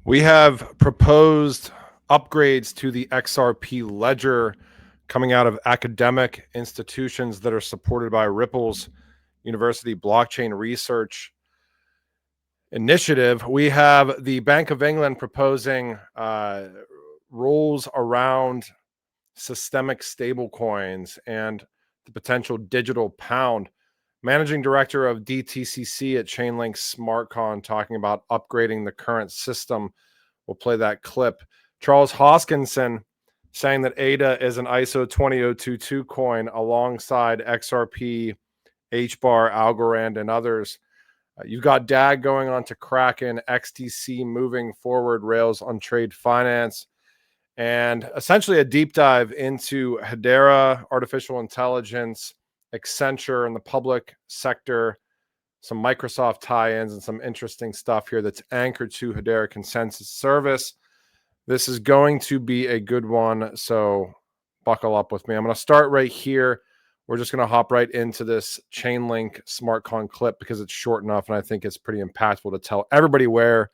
We have proposed upgrades to the XRP Ledger coming out of academic institutions that are supported by Ripple's University Blockchain Research Initiative. We have the Bank of England proposing rules around systemic stablecoins and the potential digital pound. Managing director of DTCC at Chainlink SmartCon talking about upgrading the current system. We'll play that clip. Charles Hoskinson saying that ADA is an ISO 20022 coin alongside XRP, HBAR, Algorand, and others. You've got DAG going on to Kraken, XDC moving forward, Rails on trade finance, and essentially a deep dive into Hedera, artificial intelligence, Accenture and the public sector, some Microsoft tie-ins, and some interesting stuff here that's anchored to Hedera consensus service. This is going to be a good one, so buckle up with me. I'm going to start right here. We're just going to hop right into this Chainlink SmartCon clip because it's short enough, and I think it's pretty impactful to tell everybody where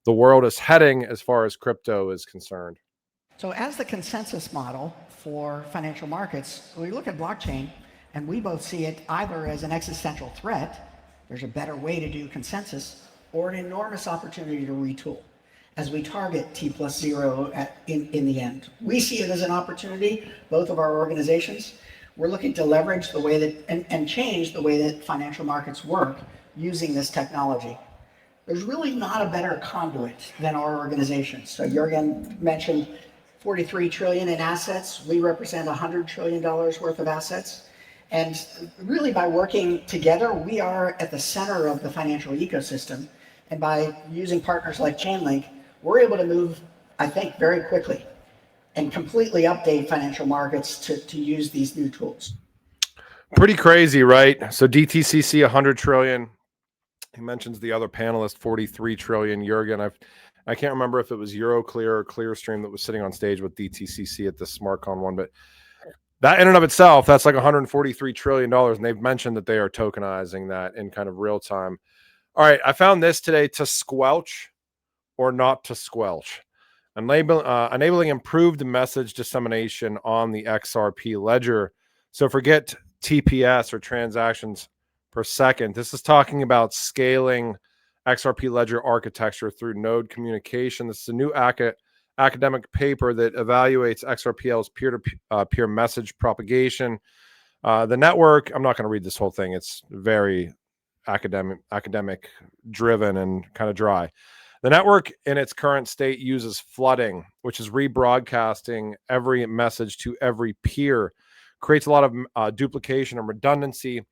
the world is heading as far as crypto is concerned. So as the consensus model for financial markets, we look at blockchain, and we both see it either as an existential threat, there's a better way to do consensus, or an enormous opportunity to retool as we target T+0 in the end. We see it as an opportunity, both of our organizations. We're looking to leverage the way that, and change the way that financial markets work using this technology. There's really not a better conduit than our organization. So Jürgen mentioned 43 trillion in assets. We represent $100 trillion worth of assets. And really by working together, we are at the center of the financial ecosystem. And by using partners like Chainlink, we're able to move, I think, very quickly and completely update financial markets to use these new tools. Pretty crazy, right? So DTCC, 100 trillion. He mentions the other panelist, 43 trillion. Jürgen, I can't remember if it was Euroclear or Clearstream that was sitting on stage with DTCC at the SmartCon one, but that in and of itself, that's like $143 trillion. And they've mentioned that they are tokenizing that in kind of real time. All right, I found this today: to squelch or not to squelch. Enabling improved message dissemination on the XRP Ledger. So forget TPS or transactions per second. This is talking about scaling XRP Ledger architecture through node communication. This is a new academic paper that evaluates XRPL's peer-to-peer message propagation. The network, I'm not going to read this whole thing. It's very academic driven and kind of dry. The network in its current state uses flooding, which is rebroadcasting every message to every peer. Creates a lot of duplication and redundancy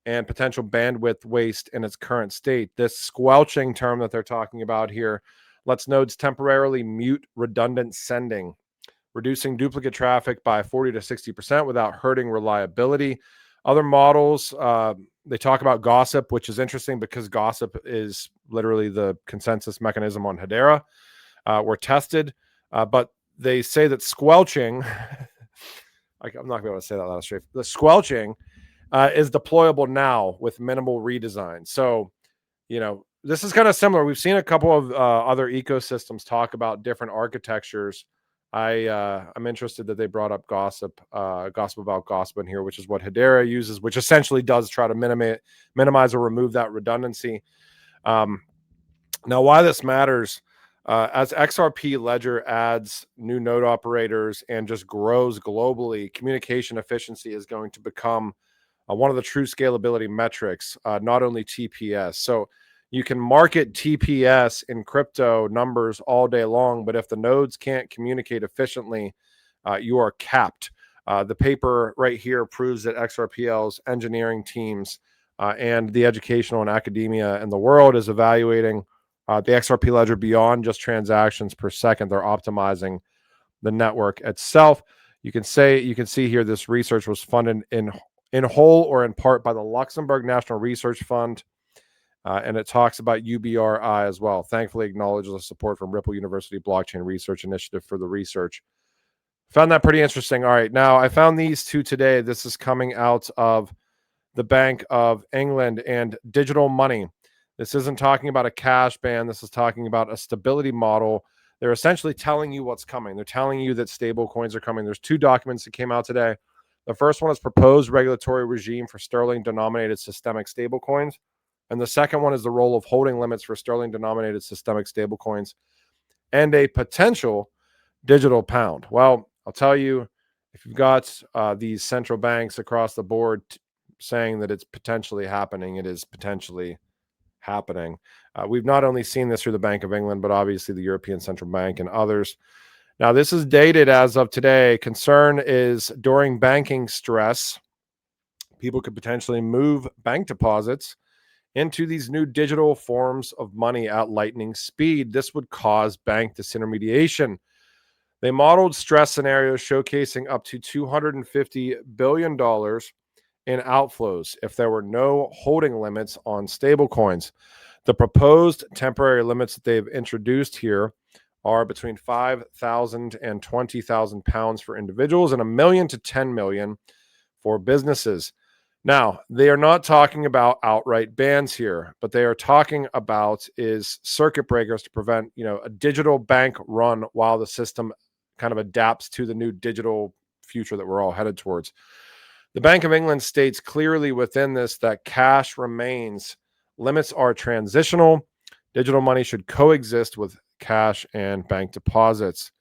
and potential bandwidth waste in its current state. This squelching term that they're talking about here lets nodes temporarily mute redundant sending, reducing duplicate traffic by 40 to 60% without hurting reliability. Other models, they talk about gossip, which is interesting because gossip is literally the consensus mechanism on Hedera. Were tested, but they say that squelching, I'm not going to be able to say that last straight. The squelching is deployable now with minimal redesign. So, you know, this is kind of similar. We've seen a couple of other ecosystems talk about different architectures. I'm interested that they brought up gossip about gossip in here, which is what Hedera uses, which essentially does try to minimize or remove that redundancy. Now, why this matters, as XRP Ledger adds new node operators and just grows globally, communication efficiency is going to become one of the true scalability metrics, not only TPS. So you can market TPS in crypto numbers all day long, but if the nodes can't communicate efficiently, you are capped. The paper right here proves that XRPL's engineering teams and the educational and academia in the world is evaluating the XRP Ledger beyond just transactions per second. They're optimizing the network itself. You can see here this research was funded in whole or in part by the Luxembourg National Research Fund. And it talks about UBRI as well. Thankfully acknowledges the support from Ripple University Blockchain Research Initiative for the research. Found that pretty interesting. All right, now I found these two today. This is coming out of the Bank of England and digital money. This isn't talking about a cash ban. This is talking about a stability model. They're essentially telling you what's coming. They're telling you that stable coins are coming. There's two documents that came out today. The first one is proposed regulatory regime for sterling denominated systemic stable coins. And the second one is the role of holding limits for sterling denominated systemic stable coins and a potential digital pound. Well, I'll tell you, if you've got these central banks across the board saying that it's potentially happening, it is potentially happening. We've not only seen this through the Bank of England, but obviously the European Central Bank and others. Now, this is dated as of today. Concern is during banking stress, people could potentially move bank deposits into these new digital forms of money at lightning speed. This would cause bank disintermediation. They modeled stress scenarios showcasing up to $250 billion in outflows if there were no holding limits on stablecoins. The proposed temporary limits that they've introduced here are between 5,000 and 20,000 pounds for individuals and $1 million to 10 million for businesses. Now, they are not talking about outright bans here, but they are talking about is circuit breakers to prevent, a digital bank run while the system kind of adapts to the new digital future that we're all headed towards. The Bank of England states clearly within this that cash remains. Limits are transitional. Digital money should coexist with cash and bank deposits.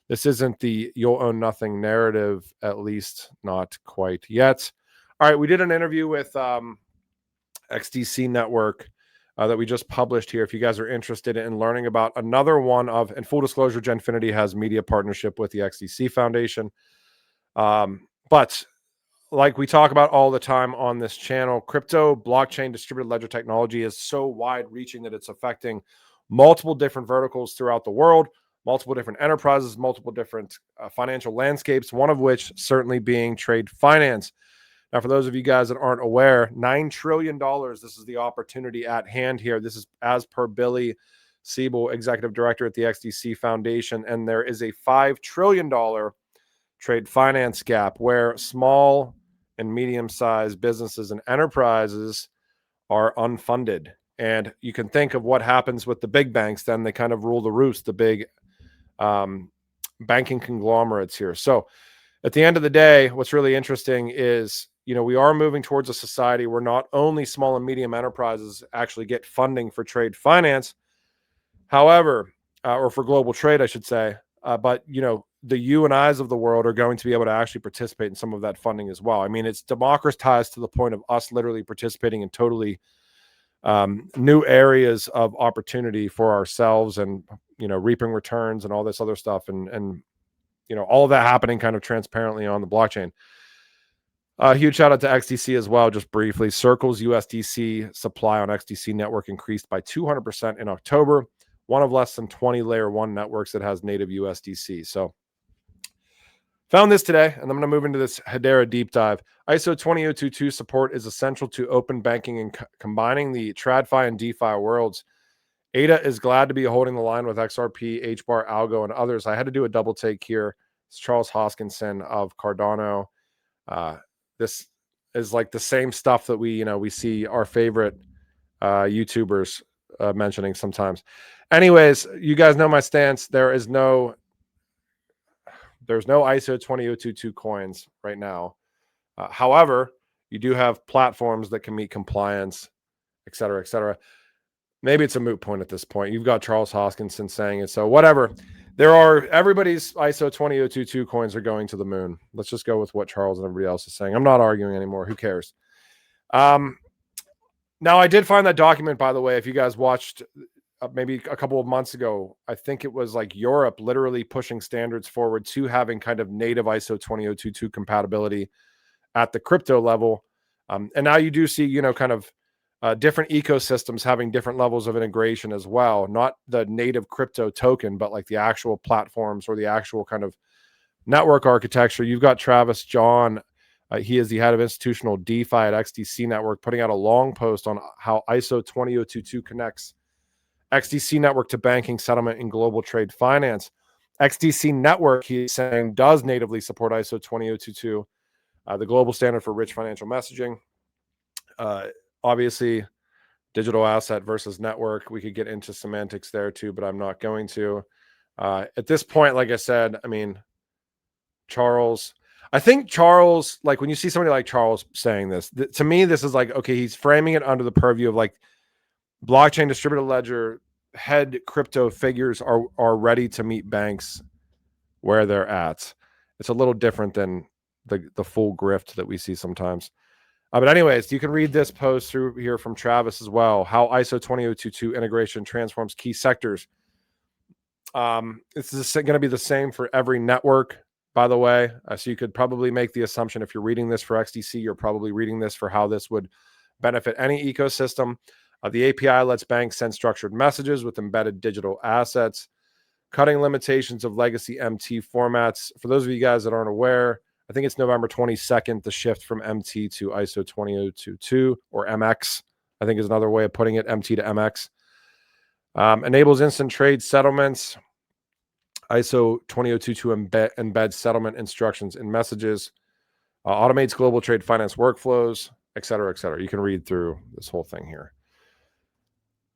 This isn't the you'll own nothing narrative, at least not quite yet. All right, we did an interview with XDC Network that we just published here. If you guys are interested in learning about another one of, and full disclosure, Genfinity has media partnership with the XDC Foundation. But like we talk about all the time on this channel, crypto, blockchain, distributed ledger technology is so wide reaching that it's affecting multiple different verticals throughout the world, multiple different enterprises, multiple different financial landscapes, one of which certainly being trade finance. Now, for those of you guys that aren't aware, $9 trillion, this is the opportunity at hand here. This is as per Billy Siebel, executive director at the XDC Foundation, and there is a $5 trillion trade finance gap where small and medium-sized businesses and enterprises are unfunded. And you can think of what happens with the big banks, then they kind of rule the roost, the big banking conglomerates here. So at the end of the day, what's really interesting is, we are moving towards a society where not only small and medium enterprises actually get funding for trade finance, however, or for global trade, I should say, but, the you and I's of the world are going to be able to actually participate in some of that funding as well. I mean, it's democratized to the point of us literally participating in totally new areas of opportunity for ourselves and, reaping returns and all this other stuff. And all of that happening kind of transparently on the blockchain. Huge shout out to XDC as well. Just briefly, Circle's USDC supply on XDC Network increased by 200% in October. One of less than 20 layer 1 networks that has native USDC. So found this today, and I'm going to move into this Hedera deep dive. ISO 20022 support is essential to open banking and combining the TradFi and DeFi worlds. Ada is glad to be holding the line with XRP, HBAR, Algo, and others. I had to do a double take here. It's Charles Hoskinson of Cardano. This is like the same stuff that we see our favorite YouTubers mentioning sometimes. Anyways, you guys know my stance. There's no ISO 20022 coins right now. However, you do have platforms that can meet compliance, et cetera, et cetera. Maybe it's a moot point at this point. You've got Charles Hoskinson saying it. So whatever. Everybody's ISO 20022 coins are going to the moon. Let's just go with what Charles and everybody else is saying. I'm not arguing anymore. Who cares? Now, I did find that document, by the way, if you guys watched maybe a couple of months ago, I think it was like Europe literally pushing standards forward to having kind of native ISO 20022 compatibility at the crypto level. And now you do see, kind of different ecosystems having different levels of integration as well. Not the native crypto token, but like the actual platforms or the actual kind of network architecture. You've got Travis John. He is the head of institutional DeFi at XDC Network, putting out a long post on how ISO 20022 connects XDC Network to banking, settlement, and global trade finance. XDC Network, he's saying, does natively support ISO 20022, the global standard for rich financial messaging. Obviously, digital asset versus network. We could get into semantics there too, but I'm not going to. At this point, like I said, I mean, I think Charles, like when you see somebody like Charles saying this, to me, this is like, okay, he's framing it under the purview of like blockchain, distributed ledger, head crypto figures are ready to meet banks where they're at. It's a little different than the full grift that we see sometimes. But anyways, you can read this post through here from Travis as well. How ISO 20022 integration transforms key sectors. This is going to be the same for every network, by the way. So you could probably make the assumption if you're reading this for XDC, you're probably reading this for how this would benefit any ecosystem. The API lets banks send structured messages with embedded digital assets, cutting limitations of legacy MT formats. For those of you guys that aren't aware, I think it's November 22nd, the shift from MT to ISO 20022 or MX, I think is another way of putting it, MT to MX. Enables instant trade settlements. ISO 20022 embeds settlement instructions in messages. Automates global trade finance workflows, et cetera, et cetera. You can read through this whole thing here.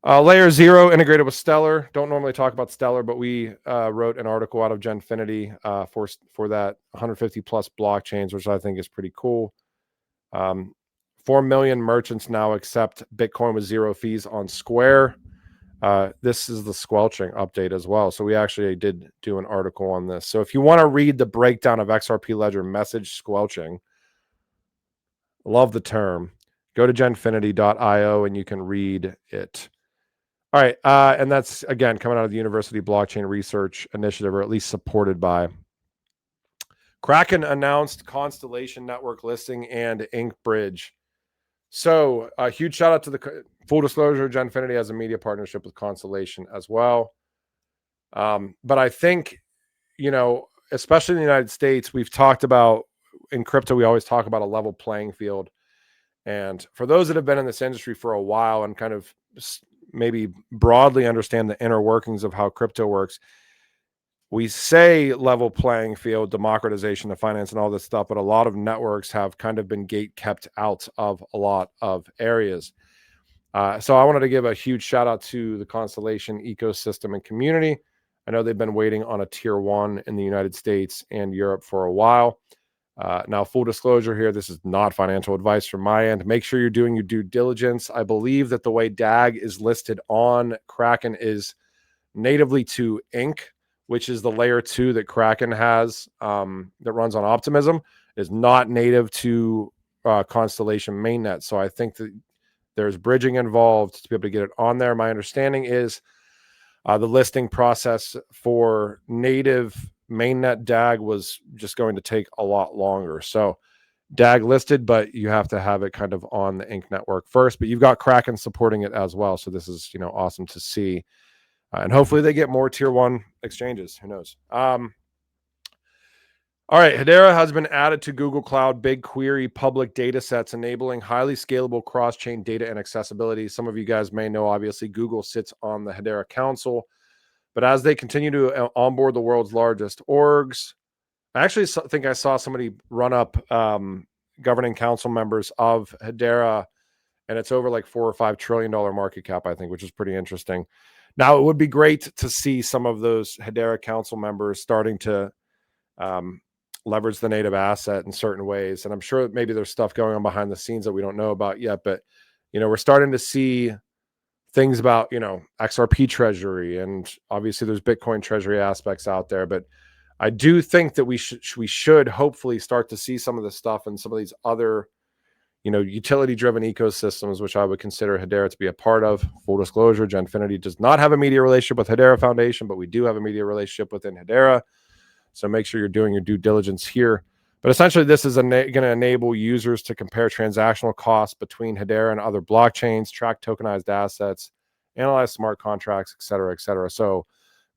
LayerZero integrated with Stellar. Don't normally talk about Stellar, but we wrote an article out of Genfinity for that 150 plus blockchains, which I think is pretty cool. 4 million merchants now accept Bitcoin with zero fees on Square. This is the squelching update as well. So we actually did do an article on this. So if you want to read the breakdown of XRP Ledger message squelching, love the term, go to genfinity.io and you can read it. All right. And that's, again, coming out of the University Blockchain Research Initiative, or at least supported by. Kraken announced Constellation Network listing and InkBridge. So a huge shout out to the full disclosure, Genfinity has a media partnership with Constellation as well. But I think, you know, especially in the United States, we've talked about in crypto, we always talk about a level playing field. And for those that have been in this industry for a while and kind of maybe broadly understand the inner workings of how crypto works, we say level playing field, democratization of finance and all this stuff, but a lot of networks have kind of been gate kept out of a lot of areas. So I wanted to give a huge shout out to the Constellation ecosystem and community. I know they've been waiting on a tier 1 in the United States and Europe for a while. Now, full disclosure here, this is not financial advice from my end. Make sure you're doing your due diligence. I believe that the way DAG is listed on Kraken is natively to Inc., which is the layer 2 that Kraken has that runs on Optimism, is not native to Constellation mainnet. So I think that there's bridging involved to be able to get it on there. My understanding is the listing process for native mainnet DAG was just going to take a lot longer. So DAG listed, but you have to have it kind of on the Inc. network first. But you've got Kraken supporting it as well. So this is, you know, awesome to see. And hopefully they get more tier 1 exchanges. Who knows? All right, Hedera has been added to Google Cloud BigQuery public data sets, enabling highly scalable cross-chain data and accessibility. Some of you guys may know, obviously, Google sits on the Hedera Council. But as they continue to onboard the world's largest orgs, I actually think I saw somebody run up governing council members of Hedera, and it's over like $4 or $5 trillion market cap, I think, which is pretty interesting. Now, it would be great to see some of those Hedera council members starting to leverage the native asset in certain ways. And I'm sure maybe there's stuff going on behind the scenes that we don't know about yet. But, you know, we're starting to see things about, you know, XRP treasury, and obviously there's Bitcoin treasury aspects out there. But I do think that we should hopefully start to see some of this stuff and some of these other, you know, utility-driven ecosystems, which I would consider Hedera to be a part of. Full disclosure, Genfinity does not have a media relationship with Hedera Foundation, but we do have a media relationship within Hedera. So make sure you're doing your due diligence here. But essentially, this is going to enable users to compare transactional costs between Hedera and other blockchains, track tokenized assets, analyze smart contracts, et cetera, et cetera. So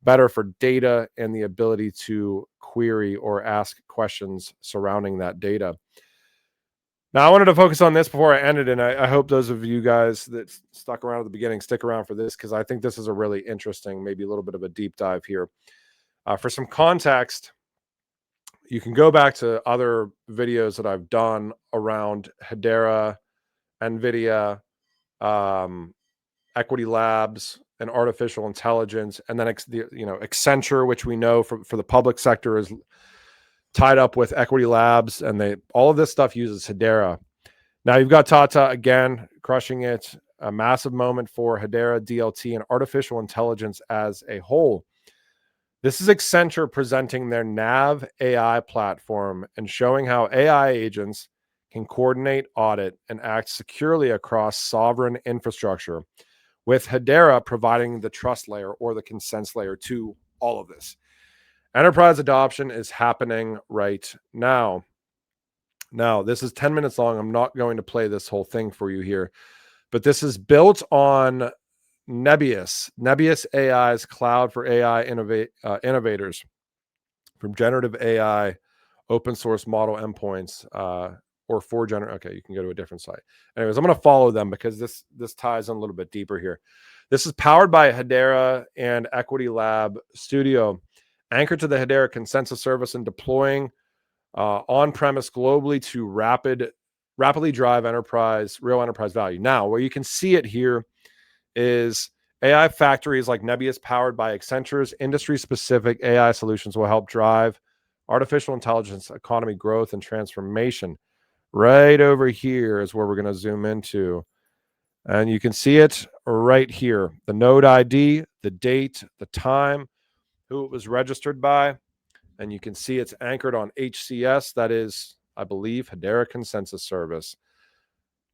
better for data and the ability to query or ask questions surrounding that data. Now, I wanted to focus on this before I ended, and I hope those of you guys that stuck around at the beginning stick around for this, because I think this is a really interesting, maybe a little bit of a deep dive here. For some context, you can go back to other videos that I've done around Hedera, NVIDIA, EQTY Labs, and artificial intelligence, and then Accenture, which we know for the public sector is tied up with EQTY Labs, and all of this stuff uses Hedera. Now you've got Tata again crushing it, a massive moment for Hedera, DLT, and artificial intelligence as a whole. This is Accenture presenting their Nav AI platform and showing how AI agents can coordinate, audit, and act securely across sovereign infrastructure, with Hedera providing the trust layer or the consent layer to all of this. Enterprise adoption is happening right now. Now, this is 10 minutes long. I'm not going to play this whole thing for you here, but this is built on Nebius AI's cloud for AI innovators, from generative AI, open source model endpoints, or for okay, you can go to a different site. Anyways, I'm going to follow them because this ties in a little bit deeper here. This is powered by Hedera and EQTY Lab Studio, anchored to the Hedera consensus service and deploying on-premise globally to rapidly drive real enterprise value. Now, where you can see it here is AI factories like Nebius, powered by Accenture's industry-specific AI solutions, will help drive artificial intelligence economy growth and transformation. Right over here is where we're going to zoom into. And you can see it right here. The node ID, the date, the time, who it was registered by. And you can see it's anchored on HCS. That is, I believe, Hedera Consensus Service.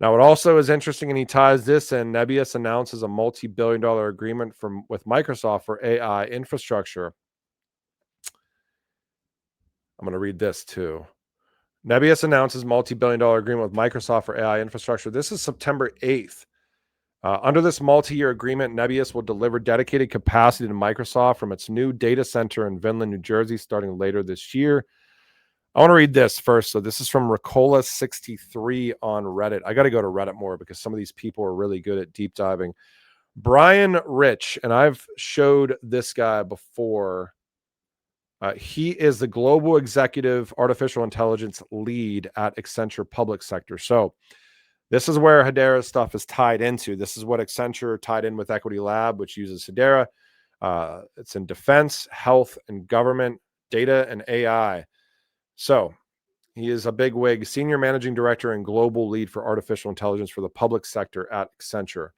Now, what also is interesting, and he ties this in, Nebius announces a multi-billion-dollar agreement with Microsoft for AI infrastructure. I'm going to read this too. Nebius announces multi-billion-dollar agreement with Microsoft for AI infrastructure. This is September 8th. Under this multi-year agreement, Nebius will deliver dedicated capacity to Microsoft from its new data center in Vinland, New Jersey, starting later this year. I want to read this first. So this is from Ricola63 on Reddit. I got to go to Reddit more because some of these people are really good at deep diving. Brian Rich, and I've showed this guy before. He is the global executive artificial intelligence lead at Accenture Public Sector. So this is where Hedera stuff is tied into. This is what Accenture tied in with EQTY Lab, which uses Hedera. It's in defense, health, and government, data, and AI. So he is a big wig, senior managing director and global lead for artificial intelligence for the public sector at Accenture.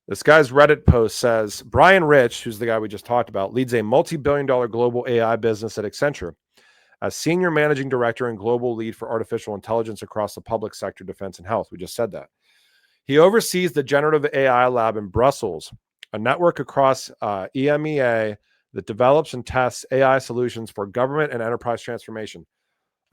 This guy's Reddit post says, Brian Rich, who's the guy we just talked about, leads a multi-billion-dollar global AI business at Accenture as senior managing director and global lead for artificial intelligence across the public sector, defense, and health. We just said that. He oversees the generative AI lab in Brussels, a network across EMEA that develops and tests AI solutions for government and enterprise transformation.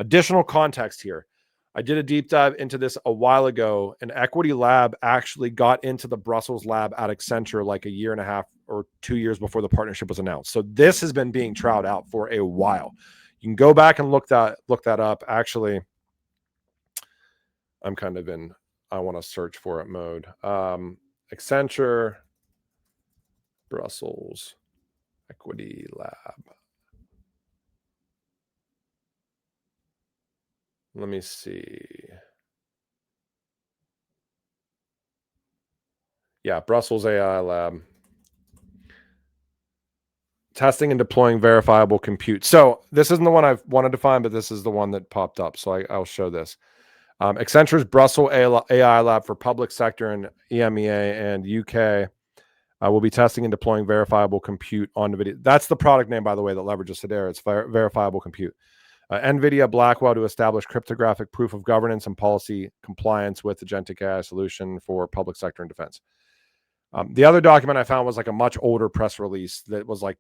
Additional context here. I did a deep dive into this a while ago, and EQTY Lab actually got into the Brussels lab at Accenture like a year and a half or 2 years before the partnership was announced. So this has been being trowed out for a while. You can go back and look that up. Actually, I'm kind of in I want to search for it mode. Accenture, Brussels, EQTY Lab. Let me see. Yeah, Brussels AI Lab. Testing and deploying verifiable compute. So this isn't the one I've wanted to find, but this is the one that popped up. So I'll show this. Accenture's Brussels AI Lab for public sector in EMEA and UK will be testing and deploying verifiable compute on NVIDIA. That's the product name, by the way, that leverages Hedera. It's verifiable compute. NVIDIA Blackwell to establish cryptographic proof of governance and policy compliance with agentic AI solution for public sector and defense. The other document I found was like a much older press release that was like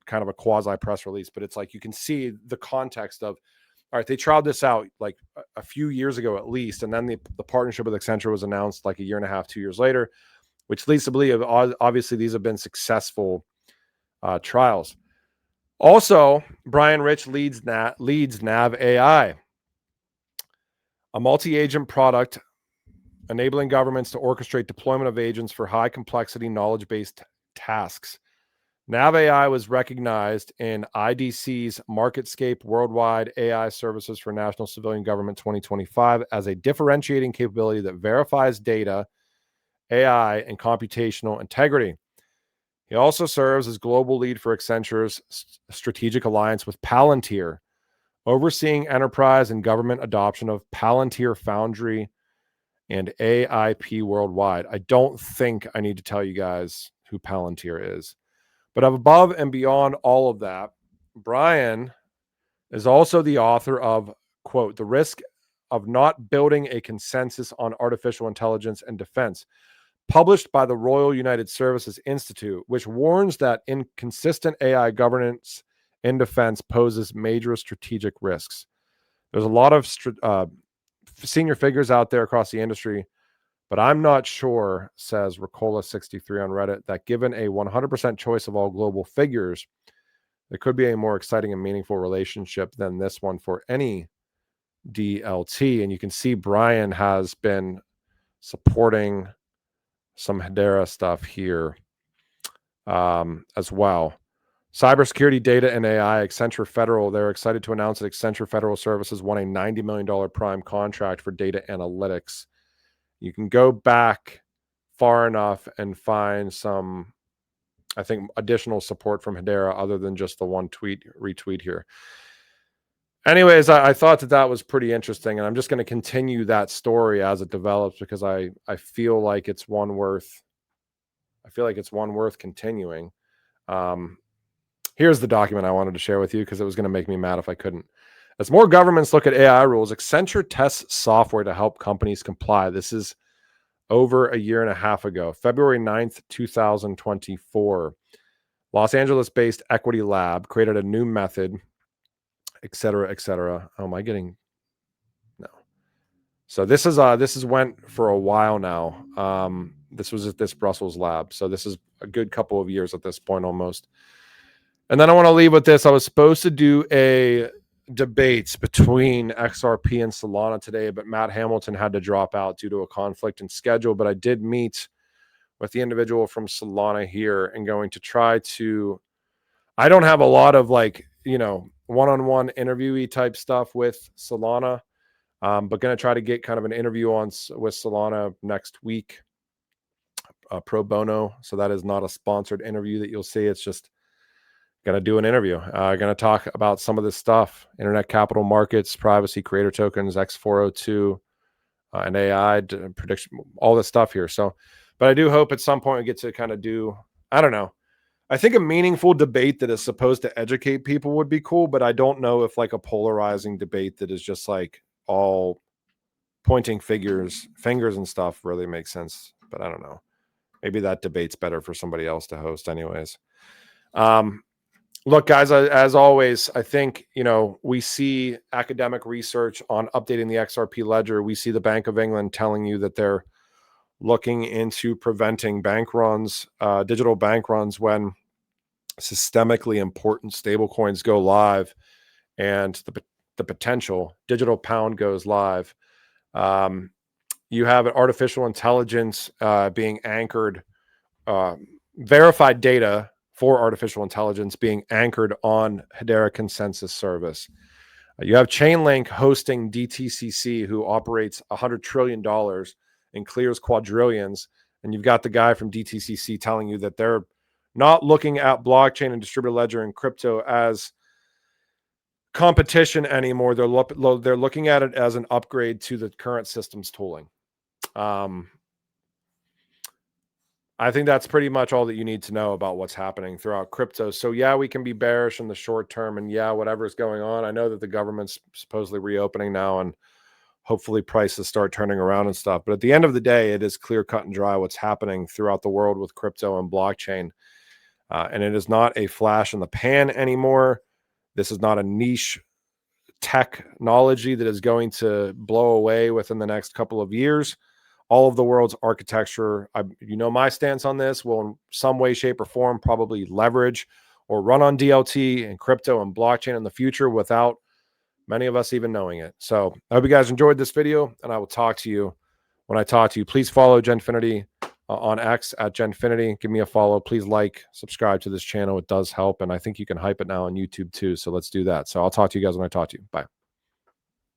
kind of a quasi press release, but it's like you can see the context of, all right, they tried this out like a few years ago at least, and then the partnership with Accenture was announced like a year and a half, 2 years later, which leads to believe obviously these have been successful trials. Also, Brian Rich leads Nav AI, a multi-agent product enabling governments to orchestrate deployment of agents for high complexity knowledge-based tasks. Nav AI was recognized in IDC's MarketScape Worldwide AI Services for National Civilian Government 2025 as a differentiating capability that verifies data AI, and computational integrity. He also serves as global lead for Accenture's strategic alliance with Palantir, overseeing enterprise and government adoption of Palantir Foundry and AIP worldwide. I don't think I need to tell you guys who Palantir is. But above and beyond all of that, Brian is also the author of, quote, The Risk of Not Building a Consensus on Artificial Intelligence and Defense, published by the Royal United Services Institute, which warns that inconsistent AI governance in defense poses major strategic risks. There's a lot of senior figures out there across the industry, but I'm not sure, says Ricola63 on Reddit, that given a 100% choice of all global figures, there could be a more exciting and meaningful relationship than this one for any DLT. And you can see Brian has been supporting some Hedera stuff here as well. Cybersecurity, data, and AI, Accenture Federal. They're excited to announce that Accenture Federal Services won a $90 million prime contract for data analytics. You can go back far enough and find some, I think, additional support from Hedera other than just the one retweet here. Anyways, I thought that was pretty interesting, and I'm just going to continue that story as it develops because I feel like it's one worth continuing. Here's the document I wanted to share with you because it was going to make me mad if I couldn't. As more governments look at AI rules, Accenture tests software to help companies comply. This is over a year and a half ago, February 9th, 2024. Los Angeles-based EQTY Lab created a new method, et cetera, et cetera. Oh, am I getting... No. So this is went for a while now. This was at this Brussels lab. So this is a good couple of years at this point almost. And then I want to leave with this. I was supposed to do a debate between XRP and Solana today, but Matt Hamilton had to drop out due to a conflict in schedule. But I did meet with the individual from Solana here and going to try to... I don't have a lot of one-on-one interviewee type stuff with Solana, but going to try to get kind of an interview with Solana next week, pro bono. So that is not a sponsored interview that you'll see. It's just going to do an interview. Going to talk about some of this stuff: internet capital markets, privacy, creator tokens, X402, and AI prediction, all this stuff here. So, but I do hope at some point we get to kind of do, I don't know. I think a meaningful debate that is supposed to educate people would be cool, but I don't know if like a polarizing debate that is just like all pointing fingers and stuff really makes sense. But I don't know. Maybe that debate's better for somebody else to host anyways. Look, guys, as always, I think, we see academic research on updating the XRP Ledger. We see the Bank of England telling you that they're looking into preventing bank runs, digital bank runs, when systemically important stablecoins go live and the potential digital pound goes live. You have artificial intelligence being anchored, verified data for artificial intelligence being anchored on Hedera consensus service. You have Chainlink hosting DTCC, who operates $100 trillion and clears quadrillions. And you've got the guy from DTCC telling you that they're not looking at blockchain and distributed ledger and crypto as competition anymore. They're looking at it as an upgrade to the current system's tooling. I think that's pretty much all that you need to know about what's happening throughout crypto. So yeah, we can be bearish in the short term, and yeah, whatever's going on. I know that the government's supposedly reopening now, and hopefully prices start turning around and stuff. But at the end of the day, it is clear, cut and dry what's happening throughout the world with crypto and blockchain. And it is not a flash in the pan anymore. This is not a niche technology that is going to blow away within the next couple of years. All of the world's architecture, my stance on this, will in some way, shape, or form probably leverage or run on DLT and crypto and blockchain in the future without many of us even knowing it. So I hope you guys enjoyed this video, and I will talk to you when I talk to you. Please follow Genfinity on X at Genfinity. Give me a follow. Please subscribe to this channel. It does help, and I think you can hype it now on YouTube too. So let's do that. So I'll talk to you guys when I talk to you. Bye.